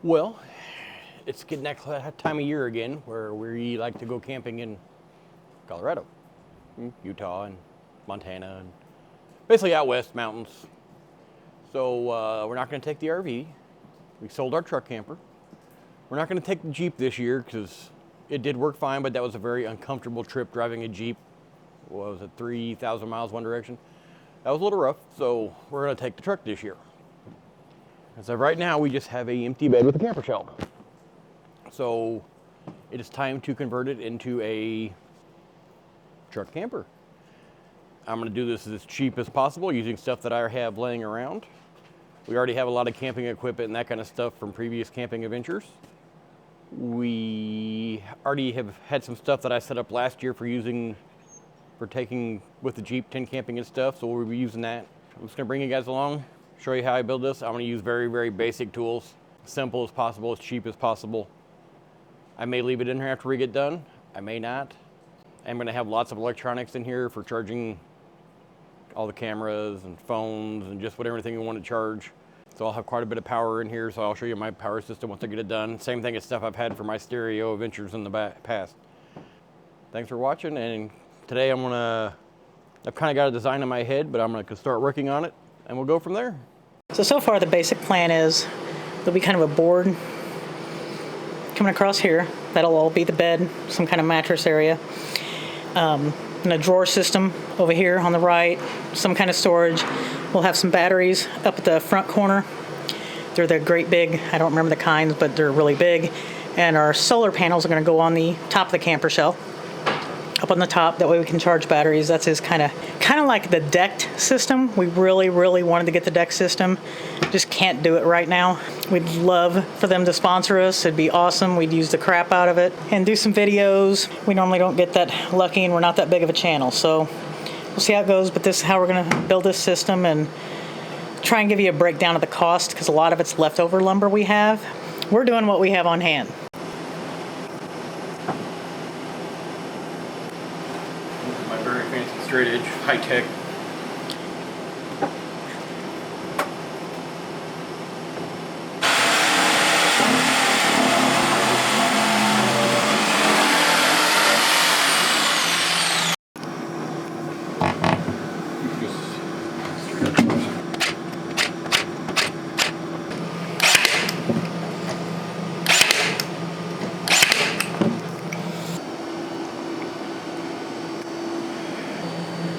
Well, it's getting that time of year again where we like to go camping in Colorado, Utah, and Montana, and basically out west mountains. So we're not going to take the RV. We sold our truck camper. We're not going to take the Jeep this year because it did work fine, but that was a very uncomfortable trip driving a Jeep. What was it, 3,000 miles one direction? That was a little rough, so we're going to take the truck this year. As of right now, we just have an empty bed with a camper shell. So it is time to convert it into a truck camper. I'm going to do this as cheap as possible using stuff that I have laying around. We already have a lot of camping equipment and that kind of stuff from previous camping adventures. We already have had some stuff that I set up last year for taking with the Jeep, tent camping and stuff, so we'll be using that. I'm just going to bring you guys along, show you how I build this. I'm going to use very, very basic tools, simple as possible, as cheap as possible. I may leave it in here after we get done. I may not. I'm going to have lots of electronics in here for charging all the cameras and phones and just whatever thing you want to charge. So I'll have quite a bit of power in here, so I'll show you my power system once I get it done. Same thing as stuff I've had for my stereo adventures in the past. Thanks for watching, and today I've kind of got a design in my head, but I'm going to start working on it, and we'll go from there. So far the basic plan is there'll be kind of a board coming across here. That'll all be the bed, some kind of mattress area. And a drawer system over here on the right, some kind of storage. We'll have some batteries up at the front corner. They're the great big, I don't remember the kinds, but they're really big. And our solar panels are going to go on the top of the camper shell, up on the top. That way we can charge batteries. That's his kind of like the decked system. We really, really wanted to get the deck system. Just can't do it right now. We'd love for them to sponsor us. It'd be awesome. We'd use the crap out of it and do some videos. We normally don't get that lucky, and we're not that big of a channel. So we'll see how it goes, but this is how we're going to build this system and try and give you a breakdown of the cost, because a lot of it's leftover lumber we have. We're doing what we have on hand. This is my very fancy straight edge, high tech.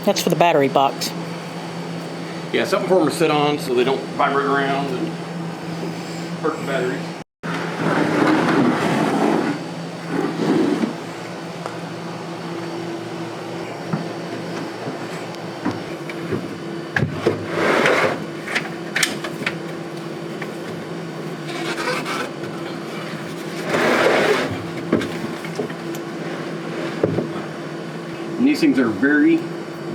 That's for the battery box. Yeah, something for them to sit on so they don't vibrate around and hurt the batteries. And these things are very,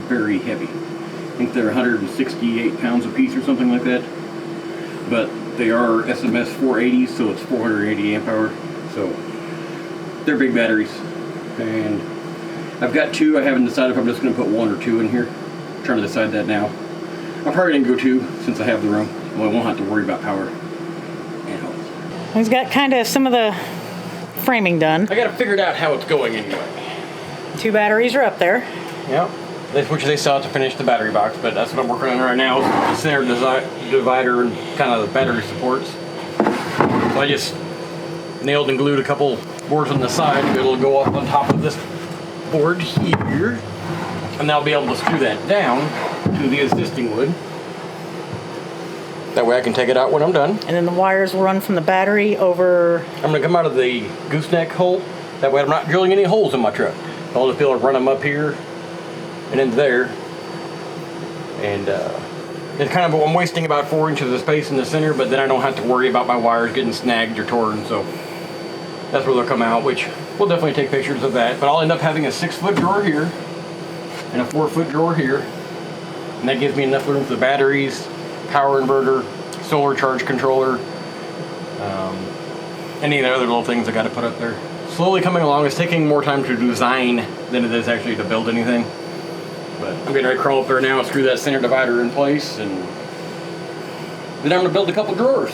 very heavy. I think they're 168 pounds a piece or something like that. But they are SMS 480s, so it's 480 amp hour. So they're big batteries. And I've got two. I haven't decided if I'm just going to put one or two in here. I'm trying to decide that now. I'm probably going to go two since I have the room. Well, I won't have to worry about power and hose. He's got kind of some of the framing done. I got to figure out how it's going anyway. Two batteries are up there. Yep. Which they still have to finish the battery box, but that's what I'm working on right now, is the center divider and kind of the battery supports. So I just nailed and glued a couple boards on the side. It'll go up on top of this board here, and I'll be able to screw that down to the existing wood. That way I can take it out when I'm done. And then the wires will run from the battery over. I'm going to come out of the gooseneck hole. That way I'm not drilling any holes in my truck. I'll just be able to run them up here and into there, and it's kind of, I'm wasting about 4 inches of space in the center, but then I don't have to worry about my wires getting snagged or torn, so that's where they'll come out, which we'll definitely take pictures of that. But I'll end up having a 6-foot drawer here and a 4-foot drawer here, and that gives me enough room for the batteries, power inverter, solar charge controller, any of the other little things I got to put up there. Slowly coming along. It's taking more time to design than it is actually to build anything. But I'm getting ready to crawl up there now and screw that center divider in place, and then I'm going to build a couple drawers.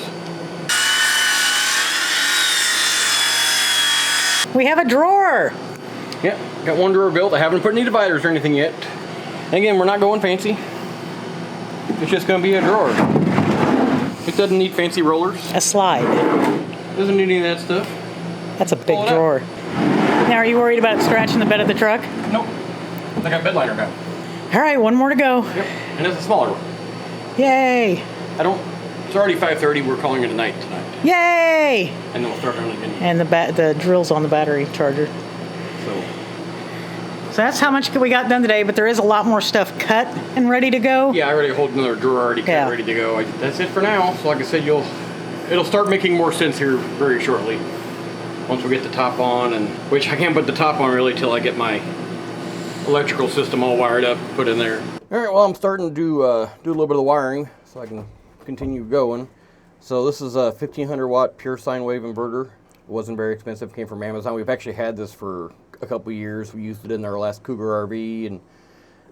We have a drawer. Yep, got one drawer built. I haven't put any dividers or anything yet. And again, we're not going fancy. It's just going to be a drawer. It doesn't need fancy rollers. A slide. Doesn't need any of that stuff. That's a big drawer. Now, are you worried about scratching the bed of the truck? Nope. I got bed liner now. All right, one more to go. Yep, and it's a smaller one. Yay. It's already 5:30. We're calling it a night tonight. Yay. And then we'll start running again. And the drill's on the battery charger. So that's how much we got done today, but there is a lot more stuff cut and ready to go. Yeah, I already hold another drawer already cut, ready to go. That's it for now. So like I said, it'll start making more sense here very shortly. Once we get the top on, and which I can't put the top on really till I get my electrical system all wired up, put in there. All right, well I'm starting to do a little bit of the wiring so I can continue going. So this is a 1500 watt pure sine wave inverter. It wasn't very expensive, came from Amazon. We've actually had this for a couple years. We used it in our last Cougar RV, and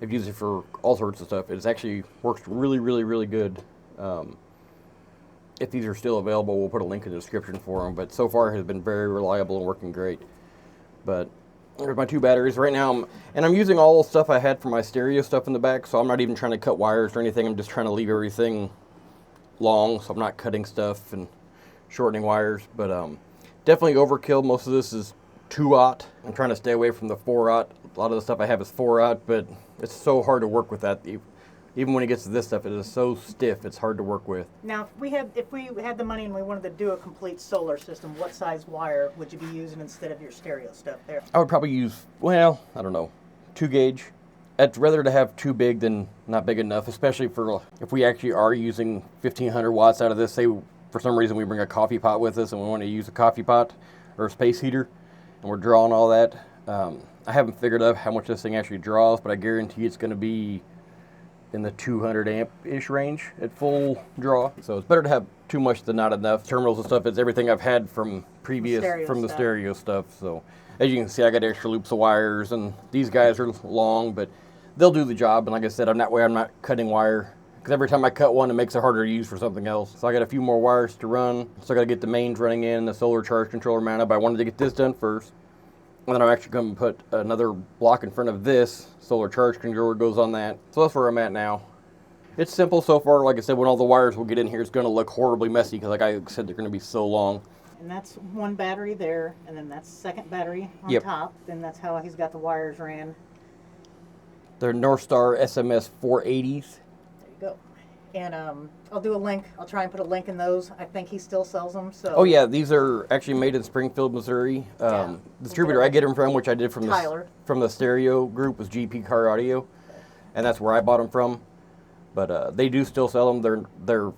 I've used it for all sorts of stuff. It actually works really, really, really good. If these are still available, we'll put a link in the description for them. But so far, it has been very reliable and working great. But there's my two batteries right now, I'm using all the stuff I had for my stereo stuff in the back. So I'm not even trying to cut wires or anything. I'm just trying to leave everything long, so I'm not cutting stuff and shortening wires. But definitely overkill. Most of this is 2-aught. I'm trying to stay away from the 4-aught. A lot of the stuff I have is 4-aught, but it's so hard to work with that. Even when it gets to this stuff, it is so stiff, it's hard to work with. Now, if we had the money and we wanted to do a complete solar system, what size wire would you be using instead of your stereo stuff there? I would probably use, well, I don't know, 2 gauge. I'd rather to have too big than not big enough, especially for if we actually are using 1500 watts out of this. Say for some reason we bring a coffee pot with us and we want to use a coffee pot or a space heater, and we're drawing all that. I haven't figured out how much this thing actually draws, but I guarantee it's going to be in the 200 amp-ish range at full draw. So it's better to have too much than not enough. Terminals and stuff, it's everything I've had from the stereo stuff. So as you can see, I got extra loops of wires, and these guys are long, but they'll do the job. And like I said, I'm not cutting wire, because every time I cut one, it makes it harder to use for something else. So I got a few more wires to run. So I got to get the mains running in, the solar charge controller mounted, but I wanted to get this done first. And then I'm actually going to put another block in front of this. Solar charge controller goes on that. So that's where I'm at now. It's simple so far. Like I said, when all the wires will get in here, it's going to look horribly messy because like I said, they're going to be so long. And that's one battery there, and then that's second battery on top. Then that's how he's got the wires ran. They're Northstar SMS 480s. There you go. And I'll do a link. I'll try and put a link in those. I think he still sells them. So. Oh yeah, these are actually made in Springfield, Missouri. Distributor I get them from, which I did from the stereo group, was GP Car Audio, and that's where I bought them from. But they do still sell them. They're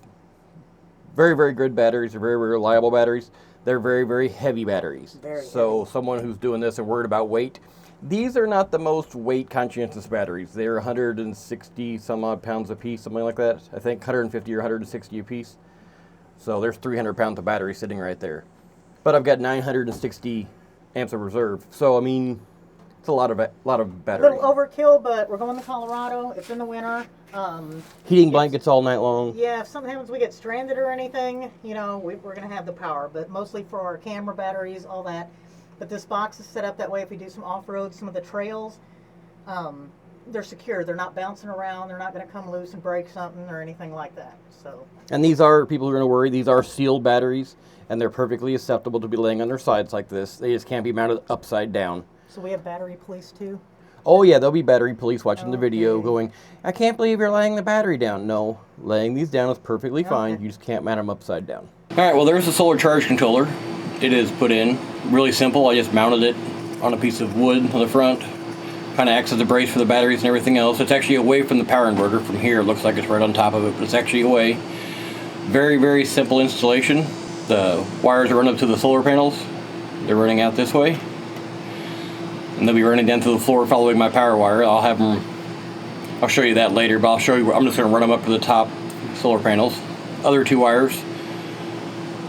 very, very good batteries. They're very, very reliable batteries. They're very, very heavy batteries. So someone who's doing this and worried about weight, these are not the most weight conscientious batteries. They're 160 some odd pounds a piece, something like that. I think 150 or 160 a piece. So there's 300 pounds of battery sitting right there. But I've got 960 amps of reserve. So I mean, it's a lot of battery. A little overkill, but we're going to Colorado. It's in the winter. Heating blankets all night long. Yeah, if something happens, we get stranded or anything, you know, we're going to have the power. But mostly for our camera batteries, all that. But this box is set up that way if we do some off-road, some of the trails, they're secure. They're not bouncing around. They're not going to come loose and break something or anything like that. So. And these are, people are going to worry, these are sealed batteries, and they're perfectly acceptable to be laying on their sides like this. They just can't be mounted upside down. So we have battery police too? Oh yeah, there'll be battery police watching the video going, I can't believe you're laying the battery down. No, laying these down is perfectly fine. You just can't mount them upside down. All right, well there's the solar charge controller. It is put in. Really simple. I just mounted it on a piece of wood on the front. Kind of acts as a brace for the batteries and everything else. It's actually away from the power inverter. From here it looks like it's right on top of it, but it's actually away. Very, very simple installation. The wires are run up to the solar panels. They're running out this way. And they'll be running down to the floor following my power wire. I'll show you that later, but I'm just going to run them up to the top solar panels. Other two wires,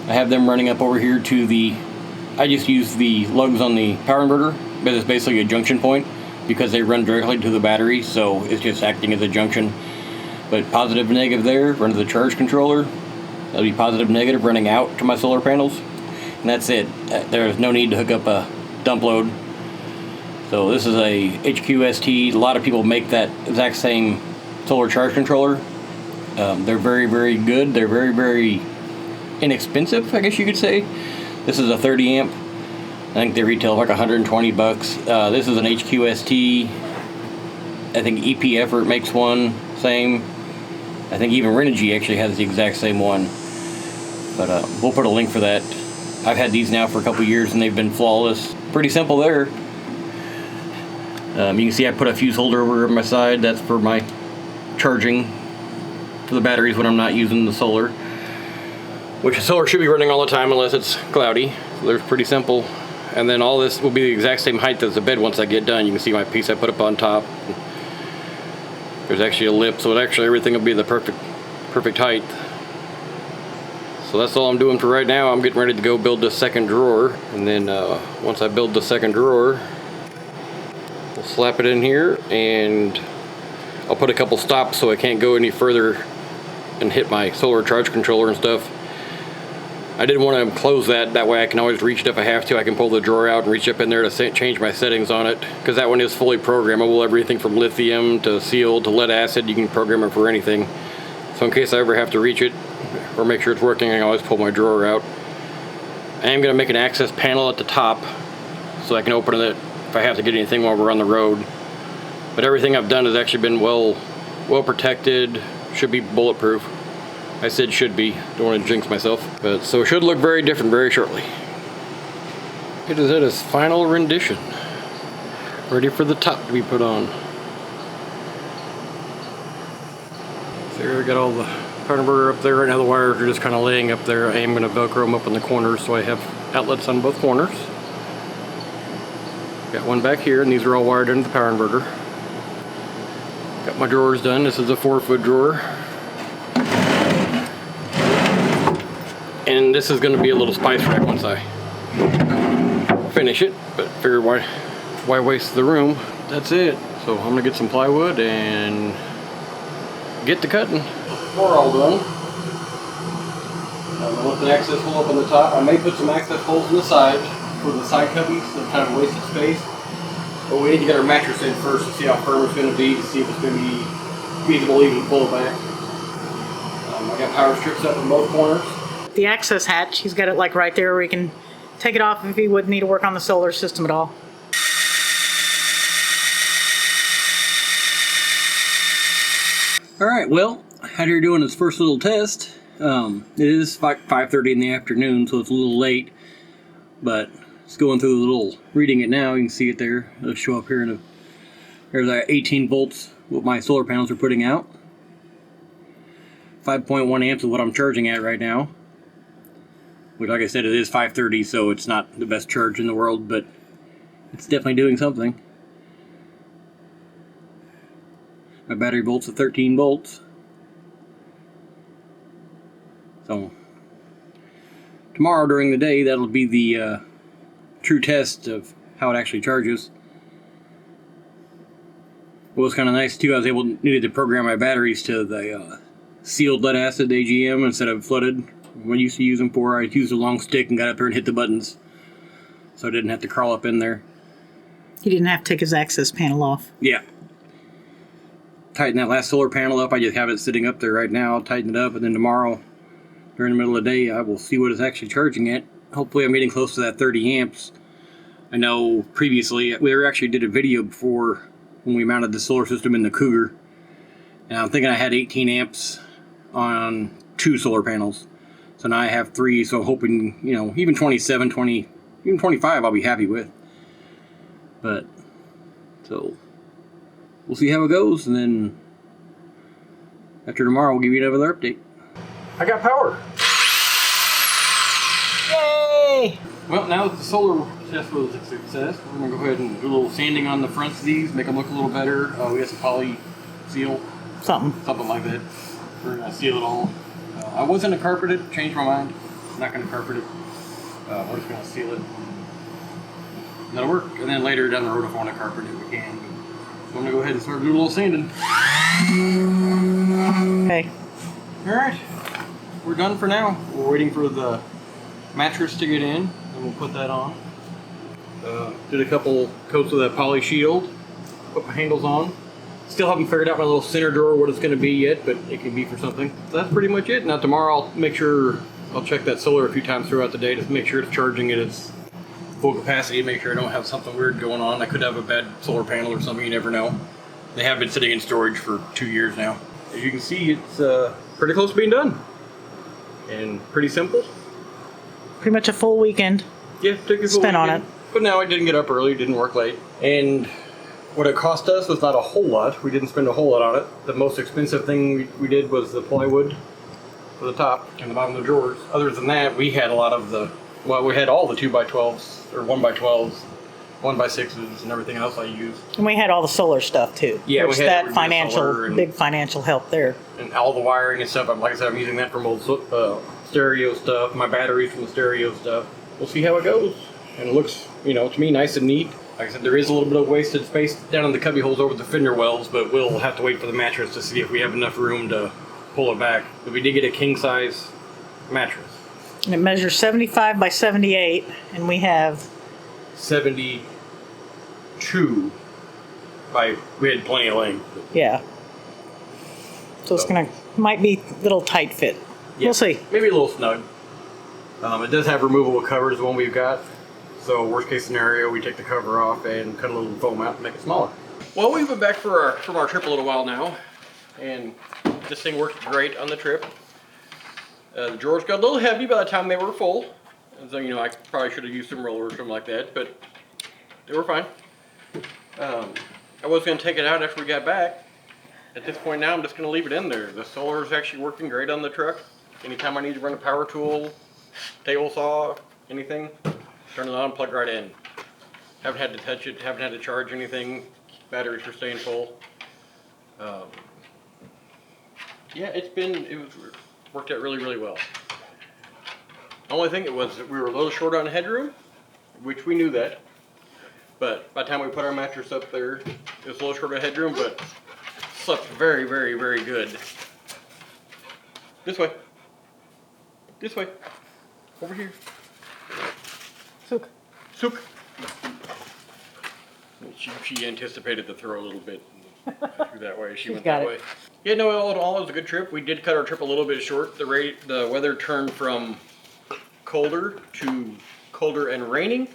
I have them running up over here to I just use the lugs on the power inverter, but it's basically a junction point because they run directly to the battery, so it's just acting as a junction. But positive and negative there, run to the charge controller. That'll be positive and negative running out to my solar panels. And that's it. There's no need to hook up a dump load. So this is a HQST. A lot of people make that exact same solar charge controller. They're very, very good. They're very, very inexpensive, I guess you could say. This is a 30 amp. I think they retail like 120 bucks. This is an HQST. I think EP Effort makes one, same. I think even Renogy actually has the exact same one. But we'll put a link for that. I've had these now for a couple years and they've been flawless. Pretty simple there. You can see I put a fuse holder over on my side. That's for my charging for the batteries when I'm not using the solar. Which the solar should be running all the time unless it's cloudy. So they're pretty simple. And then all this will be the exact same height as the bed once I get done. You can see my piece I put up on top. There's actually a lip, so everything will be the perfect height. So that's all I'm doing for right now. I'm getting ready to go build the second drawer. And then once I build the second drawer, we'll slap it in here and I'll put a couple stops so I can't go any further and hit my solar charge controller and stuff. I didn't want to close that way I can always reach it if I have to. I can pull the drawer out and reach up in there to change my settings on it, because that one is fully programmable. Everything from lithium to sealed to lead acid, you can program it for anything. So in case I ever have to reach it or make sure it's working, I can always pull my drawer out. I am going to make an access panel at the top so I can open it if I have to get anything while we're on the road. But everything I've done has actually been well protected, should be bulletproof. I said should be, don't want to jinx myself. But so it should look very different very shortly. It is at its final rendition. Ready for the top to be put on. So here I got all the power inverter up there. Right now the wires are just kind of laying up there. I am going to Velcro them up in the corners so I have outlets on both corners. Got one back here, and these are all wired into the power inverter. Got my drawers done. This is a 4-foot drawer. And this is going to be a little spice rack once I finish it, but figure why waste the room. That's it. So I'm going to get some plywood and get to cutting. We're all done. I'm going to let the access hole up on the top. I may put some access holes on the side for the side cubbies, so kind of wasted space. But we need to get our mattress in first to see how firm it's going to be, to see if it's going to be feasible even to pull it back. I got power strips up in both corners. The access hatch, he's got it like right there where he can take it off if he would need to work on the solar system at all. Alright, well, out here doing his first little test. It is 5:30 in the afternoon, so it's a little late. But it's going through the little, reading it now, you can see it there. It'll show up here there's 18 volts, what my solar panels are putting out. 5.1 amps is what I'm charging at right now. Which, like I said, it is 5:30, so it's not the best charge in the world, but it's definitely doing something. My battery volt's at 13 volts. So, tomorrow during the day, that'll be the true test of how it actually charges. What was kind of nice, too, I was needed to program my batteries to the sealed lead acid AGM instead of flooded. When I used to use them for, I used a long stick and got up there and hit the buttons. So I didn't have to crawl up in there. He didn't have to take his access panel off. Yeah. Tighten that last solar panel up. I just have it sitting up there right now. I'll tighten it up, and then tomorrow, during the middle of the day, I will see what it's actually charging at. Hopefully I'm getting close to that 30 amps. I know previously, we actually did a video before when we mounted the solar system in the Cougar. And I'm thinking I had 18 amps on 2 solar panels. So now I have 3, so I'm hoping, even 27, 20, even 25 I'll be happy with. But, so, we'll see how it goes, and then after tomorrow we'll give you another update. I got power! Yay! Well, now that the solar test was a success, we're going to go ahead and do a little sanding on the fronts of these, make them look a little better. We got some poly seal. Something like that. We're going to seal it all. I was going to carpet it, changed my mind. I'm not going to carpet it. We're just going to seal it. And that'll work. And then later down the road, if I want to carpet it, we can. So I'm going to go ahead and start doing a little sanding. Okay. Alright. We're done for now. We're waiting for the mattress to get in, and we'll put that on. Did a couple coats of that poly shield. Put my handles on. Still haven't figured out my little center drawer what it's going to be yet, but it can be for something. So that's pretty much it. Now tomorrow I'll make sure, I'll check that solar a few times throughout the day to make sure it's charging at its full capacity, make sure I don't have something weird going on. I could have a bad solar panel or something, you never know. They have been sitting in storage for 2 years now. As you can see, it's pretty close to being done. And pretty simple. Pretty much a full weekend. Yeah, took a full spent on weekend. it. But now I didn't get up early, didn't work late. And what it cost us was not a whole lot. We didn't spend a whole lot on it. The most expensive thing we did was the plywood for the top and the bottom of the drawers. Other than that, we had a lot of the, well, we had all the 2x12s or 1x12s, 1x6s, and everything else I used. And we had all the solar stuff too. Yeah, Which we had that financial, big financial help there. And all the wiring and stuff. Like I said, I'm using that from old stereo stuff, my batteries from the stereo stuff. We'll see how it goes. And it looks, you know, to me, nice and neat. Like I said, there is a little bit of wasted space down in the cubby holes over the fender wells, but we'll have to wait for the mattress to see if we have enough room to pull it back. But we did get a king size mattress. And it measures 75 by 78, and we have 72 we had plenty of length. yeah. So it's gonna might be a little tight fit. Yeah, we'll see. Maybe a little snug. It does have removable covers, the one we've got. So worst case scenario, we take the cover off and cut a little foam out and make it smaller. Well, we've been back from our trip a little while now, and this thing worked great on the trip. The drawers got a little heavy by the time they were full, and so, you know, I probably should have used some rollers or something like that, but they were fine. I was going to take it out after we got back. At this point now, I'm just going to leave it in there. The solar is actually working great on the truck. Anytime I need to run a power tool, table saw, anything, turn it on, plug right in. Haven't had to touch it, haven't had to charge anything. Batteries are staying full. Yeah, it worked out really, really well. The only thing it was that we were a little short on headroom, which we knew that. But by the time we put our mattress up there, it was a little short of headroom, but slept very, very, very good. This way. This way. Over here. Sook. Sook. She anticipated the throw a little bit. Through that way. She went that way. Yeah, no, all in all, it was a good trip. We did cut our trip a little bit short. The weather turned from colder to colder and raining,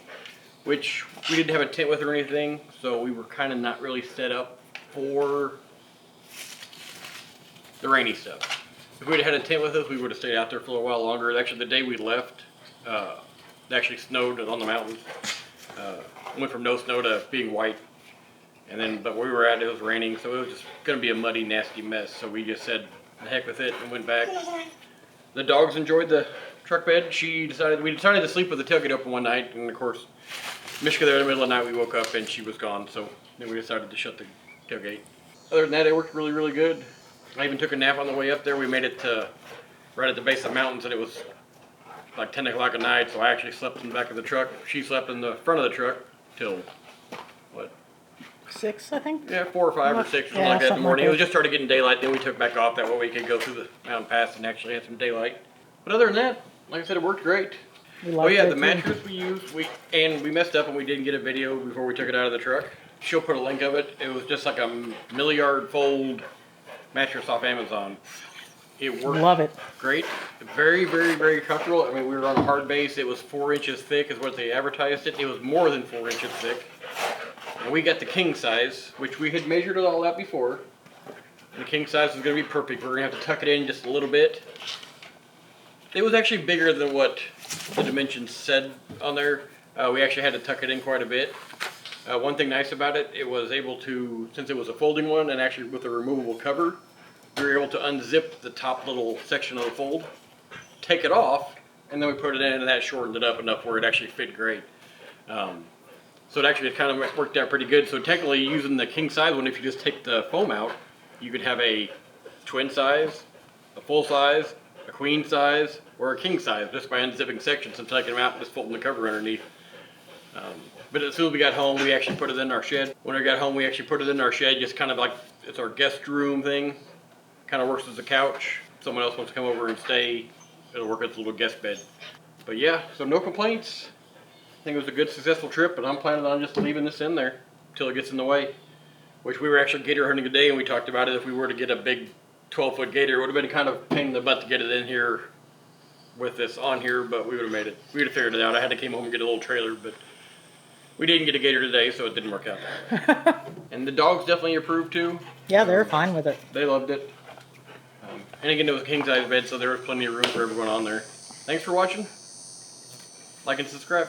which we didn't have a tent with or anything, so we were kind of not really set up for the rainy stuff. If we'd had a tent with us, we would have stayed out there for a while longer. Actually, the day we left, it actually snowed on the mountains. Went from no snow to being white. And then, but where we were at, it was raining, so it was just going to be a muddy, nasty mess. So we just said, the heck with it, and went back. The dogs enjoyed the truck bed. We decided to sleep with the tailgate open one night, and of course, Mishka there in the middle of the night, we woke up and she was gone. So then we decided to shut the tailgate. Other than that, it worked really, really good. I even took a nap on the way up there. We made it to right at the base of the mountains, and it was like 10 o'clock at night, so I actually slept in the back of the truck. She slept in the front of the truck till, what? 6, I think? Yeah, 4 or 5 or 6, something like that in the morning. It was just started getting daylight, then we took back off. That way we could go through the mountain pass and actually have some daylight. But other than that, like I said, it worked great. Oh yeah, the mattress we used, we messed up and we didn't get a video before we took it out of the truck. She'll put a link of it. It was just like a milliard fold mattress off Amazon. It worked. Love it. Great. Very, very, very comfortable. I mean, we were on a hard base. It was 4 inches thick is what they advertised it. It was more than 4 inches thick. And we got the king size, which we had measured it all out before. And the king size is going to be perfect. We're going to have to tuck it in just a little bit. It was actually bigger than what the dimensions said on there. We actually had to tuck it in quite a bit. One thing nice about it, it was able to, since it was a folding one and actually with a removable cover, we were able to unzip the top little section of the fold, take it off, and then we put it in, and that shortened it up enough where it actually fit great. So it actually kind of worked out pretty good. So technically, using the king size one, if you just take the foam out, you could have a twin size, a full size, a queen size, or a king size just by unzipping sections and taking them out and just folding the cover underneath. But as soon as we got home, we actually put it in our shed. When we got home, we actually put it in our shed, just kind of like it's our guest room thing. Kind of works as a couch. If someone else wants to come over and stay, it'll work as a little guest bed. But yeah, so no complaints. I think it was a good, successful trip, and I'm planning on just leaving this in there until it gets in the way. Which we were actually gator hunting today, and we talked about it. If we were to get a big 12-foot gator, it would have been kind of a pain in the butt to get it in here with this on here, but we would have made it. We would have figured it out. I had to come home and get a little trailer, but we didn't get a gator today, so it didn't work out. And the dogs definitely approved too. Yeah, they're fine with it. They loved it. And again, it was a king-size bed, so there was plenty of room for everyone on there. Thanks for watching. Like and subscribe.